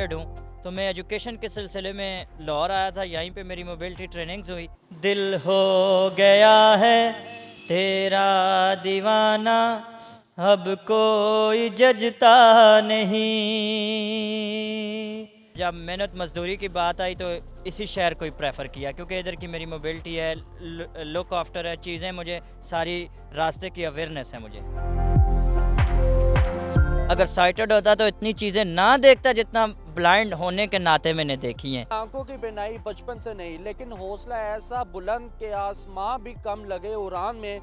Impaired हूँ, तो मैं एजुकेशन के सिलसिले में लाहौर आया था। यहीं पे मेरी मोबिलिटी ट्रेनिंग्स हुई। दिल हो गया है तेरा दीवाना, अब कोई जजता नहीं। जब मेहनत मजदूरी की बात आई तो इसी शहर को ही प्रेफर किया, क्योंकि इधर की मेरी मोबिलिटी है, लुक आफ्टर है, चीज़ें मुझे सारी रास्ते की अवेयरनेस है। मुझे अगर साइटेड होता तो इतनी चीज़ें ना देखता जितना ब्लाइंड होने के नाते मैंने देखी हैं। आंखों की बिनाई बचपन से नहीं, लेकिन हौसला ऐसा बुलंद के आसमां भी कम लगे उड़ान में।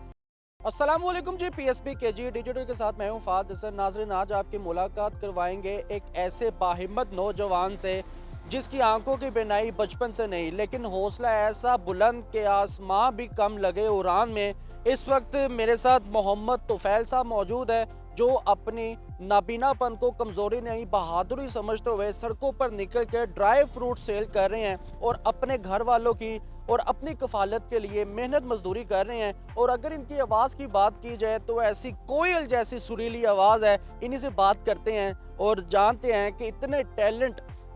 अस्सलाम वालेकुम जी, पीएसबी के जी डिजिटल के साथ मैं हूं फाद हसन। नाज़रीन, आज आपकी मुलाकात करवाएंगे एक ऐसे बाहिम्मत नौजवान से जिसकी आंखों की बिनाई बचपन से नहीं, लेकिन हौसला ऐसा बुलंद के आसमां भी कम लगे उड़ान में। इस वक्त मेरे साथ मोहम्मद तुफैल साहब मौजूद है, जो अपनी नाबीनापन को कमज़ोरी नहीं बहादुरी समझते हुए सड़कों पर निकल कर ड्राई फ्रूट सेल कर रहे हैं और अपने घर वालों की और अपनी कफालत के लिए मेहनत मजदूरी कर रहे हैं। और अगर इनकी आवाज़ की बात की जाए तो ऐसी कोयल जैसी सुरीली आवाज़ है। इन्हीं से बात करते हैं और जानते हैं कि इतने टैलेंट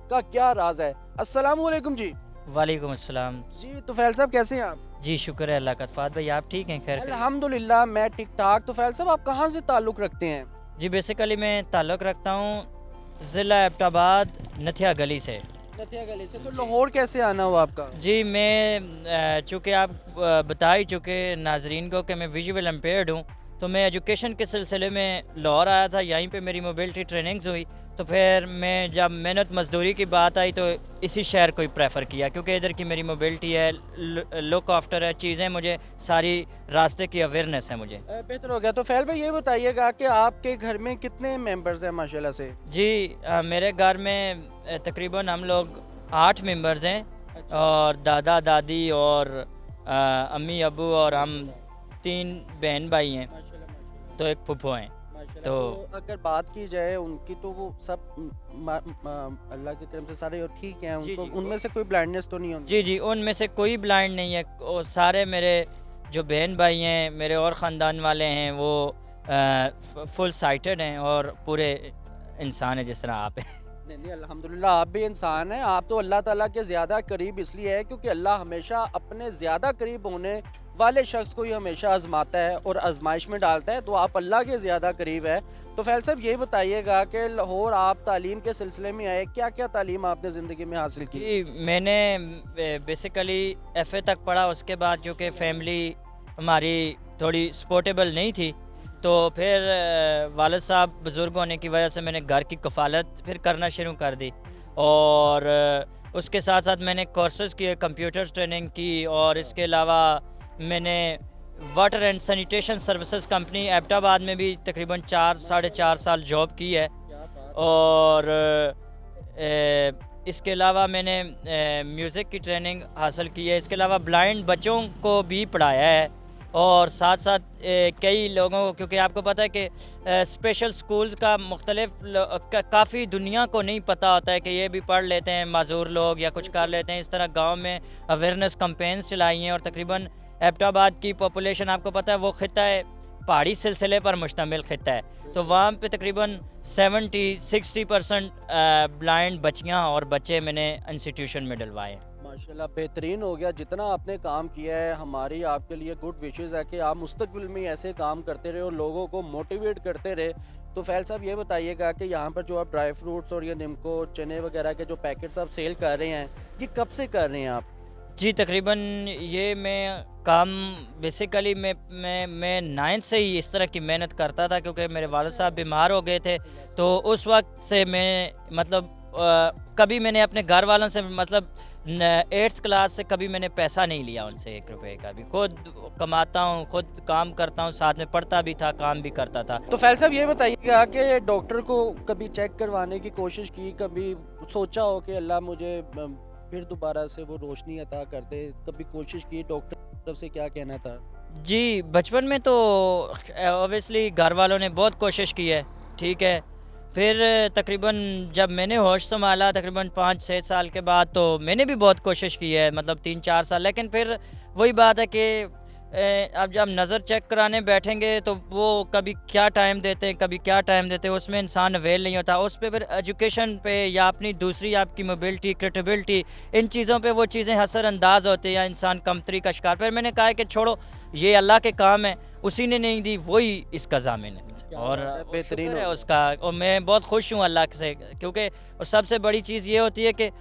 का क्या राज है। अस्सलाम वालेकुम जी। वालेकुम अस्सलाम जी तुफैल साहब, कैसे हैं आप? जी, शुक्र है अल्लाह का। फ़ाद भाई, आप ठीक हैं? खैर? अल्हम्दुलिल्लाह मैं ठीक ठाक। तुफैल साहब, आप कहाँ से ताल्लुक़ रखते हैं? जी, बेसिकली मैं ताल्लुक़ रखता हूँ ज़िला एबटाबाद नथिया गली से। नथिया गली से। तो लाहौर कैसे आना हुआ आपका? जी, मैं चूँकि आप बता ही चुके नाजरीन को कि मैं विजुअल इम्पेयर्ड हूँ, तो मैं एजुकेशन के सिलसिले में लाहौर आया था। यहीं पे मेरी मोबिलिटी ट्रेनिंग्स हुई, तो फिर मैं जब मेहनत मजदूरी की बात आई तो इसी शहर को ही प्रेफर किया, क्योंकि इधर की मेरी मोबिलिटी है, लुक आफ्टर है, चीज़ें मुझे सारी रास्ते की अवेयरनेस है। मुझे बेहतर हो गया। तो फैल भाई, ये बताइएगा कि आपके घर में कितने मेंबर्स हैं माशाल्लाह से? जी, मेरे घर में तकरीबन हम लोग 8 मेंबर्स हैं, और दादा दादी और अम्मी अबू और हम 3 बहन भाई हैं, तो एक फुफो हैं। तो अगर बात की जाए उनकी, तो वो सब अल्लाह की तरफ से सारे और ठीक हैं। जी, उनको जी। उनमें से कोई ब्लाइंडनेस तो नहीं होती? जी जी, उनमें से कोई ब्लाइंड नहीं है। और सारे मेरे जो बहन भाई हैं, मेरे और ख़ानदान वाले हैं, वो फुल साइटेड हैं और पूरे इंसान हैं जिस तरह आप हैं। नहीं नहीं, अल्हम्दुलिल्लाह आप भी इंसान हैं। आप तो अल्लाह ताला के ज़्यादा करीब इसलिए है क्योंकि अल्लाह हमेशा अपने ज़्यादा करीब होने वाले शख्स को ही हमेशा आजमाता है और आजमाइश में डालता है। तो आप अल्लाह के ज़्यादा करीब है। तो फैल साहब, ये बताइएगा कि लाहौर आप तालीम के सिलसिले में आए, क्या क्या तालीम आपने ज़िंदगी में हासिल की? जी, मैंने बेसिकली FA तक पढ़ा। उसके बाद चूँकि फैमिली हमारी थोड़ी सपोर्टेबल नहीं थी, तो फिर वालिद साहब बुज़ुर्ग होने की वजह से मैंने घर की कफ़ालत फिर करना शुरू कर दी। और उसके साथ साथ मैंने कोर्सेज़ किए, कंप्यूटर ट्रेनिंग की, और इसके अलावा मैंने water and sanitation services company Abbottabad में भी तकरीबन 4-4.5 साल जॉब की है। और इसके अलावा मैंने म्यूज़िक की ट्रेनिंग हासिल की है। इसके अलावा ब्लाइंड बच्चों को भी पढ़ाया है, और साथ साथ कई लोगों को, क्योंकि आपको पता है कि स्पेशल स्कूल्स का काफ़ी दुनिया को नहीं पता होता है कि ये भी पढ़ लेते हैं माजूर लोग या कुछ कर लेते हैं। इस तरह गांव में अवेयरनेस कैंपेन्स चलाई हैं। और तकरीबन एबटाबाद की पॉपुलेशन, आपको पता है, वो खिता है पहाड़ी सिलसिले पर मुश्तमिल खिता है, तो वहाँ पे तकरीबन 70-60% ब्लाइंड बच्चियाँ और बच्चे मैंने इंस्टीट्यूशन में डलवाए हैं। माशाल्लाह बेहतरीन हो गया। जितना आपने काम किया है, हमारी आपके लिए गुड विशेज़ है कि आप मुस्तकबिल में ऐसे काम करते रहे और लोगों को मोटिवेट करते रहे। तो फैल साहब, ये बताइएगा कि यहाँ पर जो आप ड्राई फ्रूट्स और ये निमको चने वगैरह के जो पैकेट्स आप सेल कर रहे हैं, ये कब से कर रहे हैं आप? जी, तकरीबन ये मैं काम बेसिकली मैं 9th से ही इस तरह की मेहनत करता था, क्योंकि मेरे वालिद साहब बीमार हो गए थे। तो उस वक्त से मैं मतलब कभी मैंने अपने घर वालों से, मतलब 8th क्लास से कभी मैंने पैसा नहीं लिया उनसे 1 रुपये का भी। खुद कमाता हूँ, खुद काम करता हूँ, साथ में पढ़ता भी था, काम भी करता था। तो फैल साहब, ये बताइएगा कि डॉक्टर को कभी चेक करवाने की कोशिश की, कभी सोचा हो कि अल्लाह मुझे फिर दोबारा से वो रोशनी अता कर दे, कभी कोशिश की? डॉक्टर की तरफ से क्या कहना था? जी, बचपन में तो ऑब्वियसली घर वालों ने बहुत कोशिश की है, ठीक है। फिर तकरीबन जब मैंने होश संभाला तकरीबन 5-6 साल के बाद, तो मैंने भी बहुत कोशिश की है, मतलब 3-4 साल। लेकिन फिर वही बात है कि अब जब नज़र चेक कराने बैठेंगे तो वो कभी क्या टाइम देते हैं, कभी क्या टाइम देते हैं, उसमें इंसान अवेल नहीं होता। उस पे फिर एजुकेशन पे या अपनी दूसरी आपकी मोबिलिटी, क्रेडिबिलिटी, इन चीज़ों पे वो चीज़ें असरअंदाज होती हैं या इंसान कमतरी का शिकार। फिर मैंने कहा है कि छोड़ो, ये अल्लाह के काम है, उसी ने नहीं दी, वही इसका ज़ामिन है। और बेहतरीन शुक्र है हो गया। उसका, और मैं बहुत खुश हूँ अल्लाह से, क्योंकि और सबसे बड़ी चीज़ ये होती है कि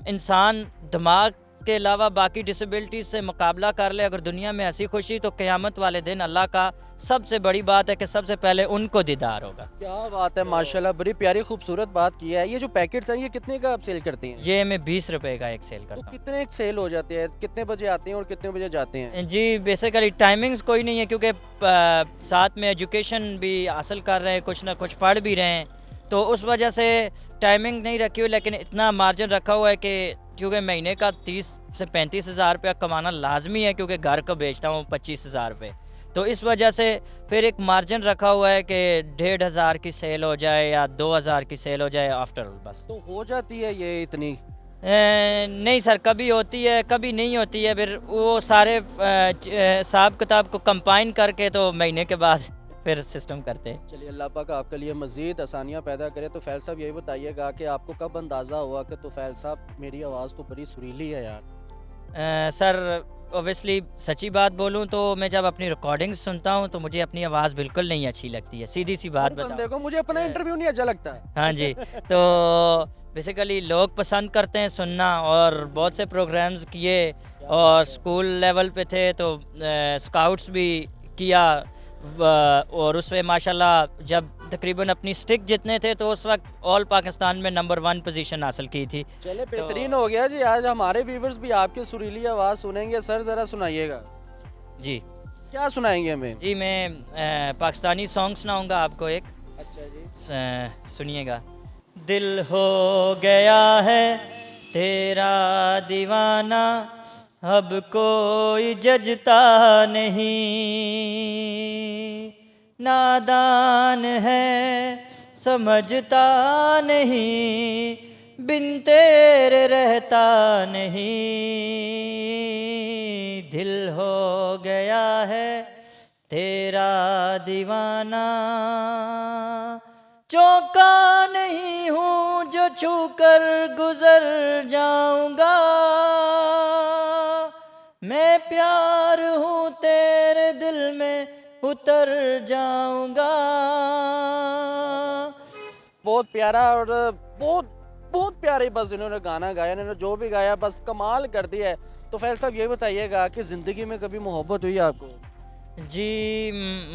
इंसान दिमाग के अलावा बाकी डिसेबिलिटीज़ से मुकाबला कर ले अगर दुनिया में ऐसी खुशी, तो क़यामत वाले दिन अल्लाह का सबसे बड़ी बात है कि सबसे पहले उनको दीदार होगा। क्या बात है, माशाल्लाह, बड़ी प्यारी खूबसूरत बात की है। ये जो पैकेट्स हैं ये कितने का आप सेल करती हैं? ये मैं 20 रुपए का एक सेल तो करता हूँ। कितने एक सेल हो जाते हैं, कितने बजे आते हैं और कितने बजे जाते हैं? जी, बेसिकली टाइमिंग्स कोई नहीं है, क्योंकि साथ में एजुकेशन भी हासिल कर रहे हैं, कुछ ना कुछ पढ़ भी रहे हैं, तो उस वजह से टाइमिंग नहीं रखी हुई। लेकिन इतना मार्जिन रखा हुआ है कि क्योंकि महीने का 30 से 35 हज़ार रुपया कमाना लाजमी है, क्योंकि घर को बेचता हूँ 25 हज़ार रुपये, तो इस वजह से फिर एक मार्जिन रखा हुआ है कि 1,500 की सेल हो जाए या 2,000 की सेल हो जाए आफ्टर ऑल, बस। तो हो जाती है ये इतनी? नहीं सर, कभी होती है कभी नहीं होती है, फिर वो सारे हिसाब किताब को कंबाइन करके तो महीने के बाद फिर सिस्टम करते हैं। चलिए, अल्लाह पाक आपके लिए मज़ीद आसानियाँ पैदा करे। तो फैल साहब यही बताइएगा कि आपको कब अंदाज़ा हुआ कि तो फैल साहब मेरी आवाज़ तो बड़ी सुरीली है यार? सर ओबियसली सच्ची बात बोलूं तो मैं जब अपनी रिकॉर्डिंग्स सुनता हूं तो मुझे अपनी आवाज़ बिल्कुल नहीं अच्छी लगती है, सीधी सी बात बंदे बताऊं। को मुझे अपना इंटरव्यू नहीं अच्छा लगता है। हाँ जी, तो बेसिकली लोग पसंद करते हैं सुनना, और बहुत से प्रोग्राम्स किए, और स्कूल लेवल पे थे तो स्काउट्स भी किया, और उसमें माशाल्लाह जब तकरीबन अपनी स्टिक जितने थे तो उस वक्त ऑल पाकिस्तान में नंबर 1 पोजीशन हासिल की थी। चले, बेहतरीन हो गया जी। आज हमारे व्यूवर्स भी आपकी सुरीली आवाज़ सुनेंगे। सर ज़रा सुनाइएगा। जी क्या सुनाएंगे हमें? जी, मैं पाकिस्तानी सॉन्ग सुनाऊंगा आपको एक, अच्छा जी। सुनिएगा। दिल हो गया है तेरा दीवाना, अब कोई जजता नहीं, नादान है समझता नहीं, बिन तेरे रहता नहीं, दिल हो गया है तेरा दीवाना, चौंका नहीं हूँ जो छू कर गुजर जाऊंगा, मैं प्यार हूँ तेरे दिल में उतर जाऊंगा। बहुत प्यारा, और बहुत बहुत प्यारे बस इन्होंने गाना गाया, इन्होंने जो भी गाया बस कमाल कर दिया है। तो फैल साहब ये बताइएगा कि ज़िंदगी में कभी मोहब्बत हुई आपको? जी,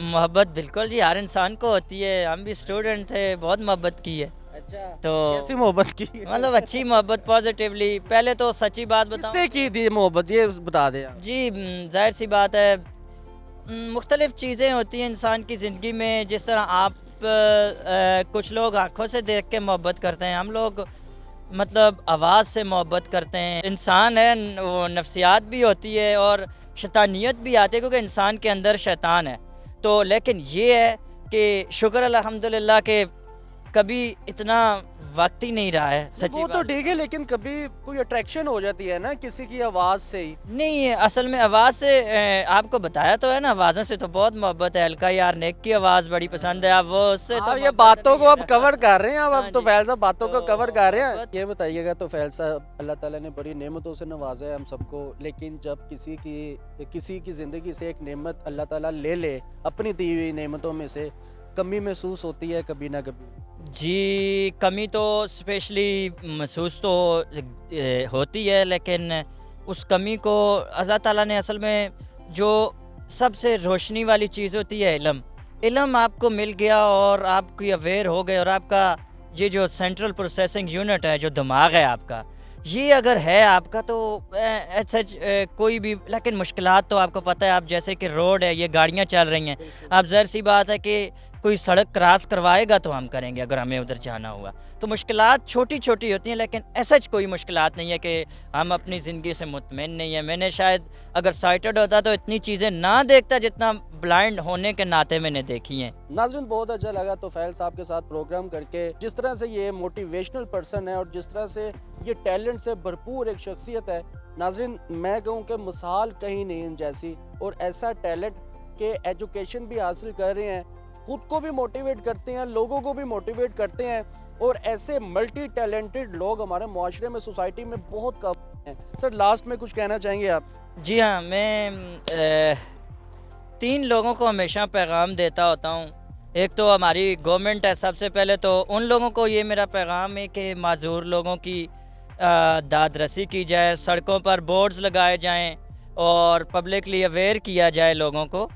मोहब्बत बिल्कुल जी हर इंसान को होती है, हम भी स्टूडेंट थे, बहुत मोहब्बत की है। अच्छा, तो कैसी मोहब्बत की? मतलब अच्छी मोहब्बत, पॉजिटिवली। पहले तो सच्ची बात बताऊं, किससे की थी मोहब्बत, ये बता दें आप। जी जाहिर सी बात है, मुख्तलिफ़ चीज़ें होती हैं इंसान की ज़िंदगी में। जिस तरह आप कुछ लोग आँखों से देख के मोहब्बत करते हैं, हम लोग मतलब आवाज़ से मोहब्बत करते हैं। इंसान है, वो नफ्सियात भी होती है और शैतानियत भी आती है, क्योंकि इंसान के अंदर शैतान है। तो लेकिन ये है कि शुक्र अल्हम्दुलिल्लाह के कभी इतना वक्त ही नहीं रहा है, सच्ची वो तो बात। ठीक है, लेकिन कभी कोई अट्रैक्शन हो जाती है ना किसी की आवाज़ से ही। नहीं है, असल में आवाज़ से आपको बताया तो है ना, आवाज़ों से तो बहुत मोहब्बत है। हल्का यार नेक की आवाज़ बड़ी पसंद है, आप वो उससे तो आप ये मोहब्बत बातों को नहीं अब है। कवर कर रहे हैं, अब हाँ तो जी। फैल साहब बातों को तो कवर कर रहे हैं। मोहब्बत- ये बताइएगा तो फैल साहब, अल्लाह ताला ने बड़ी नेमतों से नवाजा है हम सबको, लेकिन जब किसी की ज़िंदगी से एक नेमत अल्लाह ताला ले ले, अपनी दी हुई नेमतों में से कमी महसूस होती है कभी ना कभी? जी, कमी तो स्पेशली महसूस तो होती है, लेकिन उस कमी को अल्लाह ताला ने असल में जो सबसे रोशनी वाली चीज़ होती है इल्म, इल्म आपको मिल गया और आपकी अवेयर हो गए, और आपका ये जो सेंट्रल प्रोसेसिंग यूनिट है, जो दिमाग है आपका, ये अगर है आपका तो सच कोई भी, लेकिन मुश्किलात तो आपको पता है। आप जैसे कि रोड है, ये गाड़ियाँ चल रही हैं, आप ज़ाहिर सी बात है कि कोई सड़क क्रॉस करवाएगा तो हम करेंगे अगर हमें उधर जाना हुआ। तो मुश्किलात छोटी छोटी होती हैं, लेकिन ऐसा कोई मुश्किलात नहीं है कि हम अपनी ज़िंदगी से मुतमईन नहीं है। मैंने शायद अगर साइटेड होता तो इतनी चीज़ें ना देखता जितना ब्लाइंड होने के नाते मैंने देखी हैं। नाज़रीन, बहुत अच्छा लगा तो फैल साहब के साथ प्रोग्राम करके। जिस तरह से ये मोटिवेशनल पर्सन है और जिस तरह से ये टैलेंट से भरपूर एक शख्सियत है, नाज़रीन, मैं कहूँ कि मिसाल कहीं नहीं इन जैसी, और ऐसा टैलेंट के एजुकेशन भी हासिल कर रहे हैं, खुद को भी मोटिवेट करते हैं, लोगों को भी मोटिवेट करते हैं, और ऐसे मल्टी टैलेंटेड लोग हमारे माशरे में, सोसाइटी में बहुत कम हैं। सर, लास्ट में कुछ कहना चाहेंगे आप? जी हाँ, मैं 3 लोगों को हमेशा पैगाम देता होता हूँ। एक तो हमारी गवर्नमेंट है, सबसे पहले तो उन लोगों को ये मेरा पैगाम है कि माजूर लोगों की दादरसी की जाए, सड़कों पर बोर्ड्स लगाए जाएं और पब्लिकली अवेयर किया जाए लोगों को।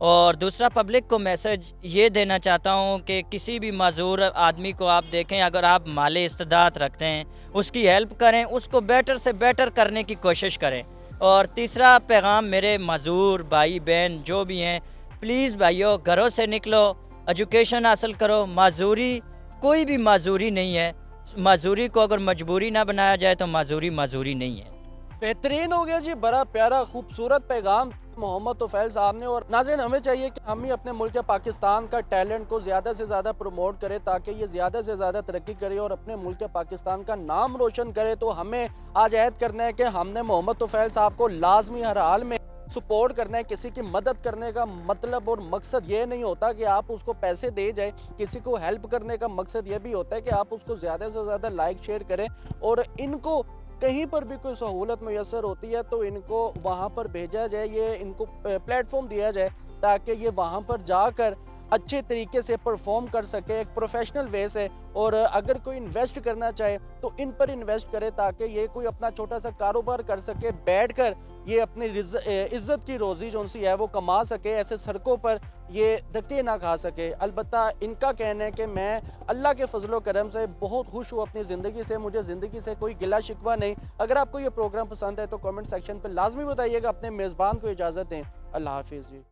और दूसरा, पब्लिक को मैसेज ये देना चाहता हूँ कि किसी भी माजूर आदमी को आप देखें, अगर आप माली इस्तेदात रखते हैं, उसकी हेल्प करें, उसको बेटर से बेटर करने की कोशिश करें। और तीसरा पैगाम मेरे माजूर भाई बहन जो भी हैं, प्लीज़ भाइयों, घरों से निकलो, एजुकेशन हासिल करो। माजूरी कोई भी माजूरी नहीं है। माजूरी को अगर मजबूरी ना बनाया जाए तो माजूरी माजूरी नहीं है। बेहतरीन हो गया जी, बड़ा प्यारा खूबसूरत पैगाम मोहम्मद तोफैल साहब ने। और नाज़रीन, हमें चाहिए कि हम ही अपने मुल्क पाकिस्तान का टैलेंट को ज़्यादा से ज़्यादा प्रमोट करें, ताकि ये ज़्यादा से ज़्यादा तरक्की करे और अपने मुल्क पाकिस्तान का नाम रोशन करे। तो हमें आज अहद करना है कि हमने मोहम्मद तोफैल साहब को लाजमी हर हाल में सपोर्ट करना है। किसी की मदद करने का मतलब और मकसद ये नहीं होता कि आप उसको पैसे दे जाए, किसी को हेल्प करने का मकसद ये भी होता है कि आप उसको ज़्यादा से ज़्यादा लाइक शेयर करें, और इनको कहीं पर भी कोई सहूलत मैसर होती है तो इनको वहाँ पर भेजा जाए, ये इनको प्लेटफॉर्म दिया जाए, ताकि ये वहाँ पर जाकर अच्छे तरीके से परफॉर्म कर सके एक प्रोफेशनल वे से। और अगर कोई इन्वेस्ट करना चाहे तो इन पर इन्वेस्ट करे, ताकि ये कोई अपना छोटा सा कारोबार कर सके, बैठकर ये अपनी इज्जत की रोज़ी जो सी है वो कमा सके, ऐसे सड़कों पर ये धक्के ना खा सके। अलबत्ता इनका कहना है कि मैं अल्लाह के फजलो करम से बहुत खुश हूँ अपनी ज़िंदगी से, मुझे ज़िंदगी से कोई गिला शिकवा नहीं। अगर आपको ये प्रोग्राम पसंद है तो कमेंट सेक्शन पर लाजमी बताइएगा। अपने मेज़बान को इजाज़त दें। अल्लाह हाफिज़ जी।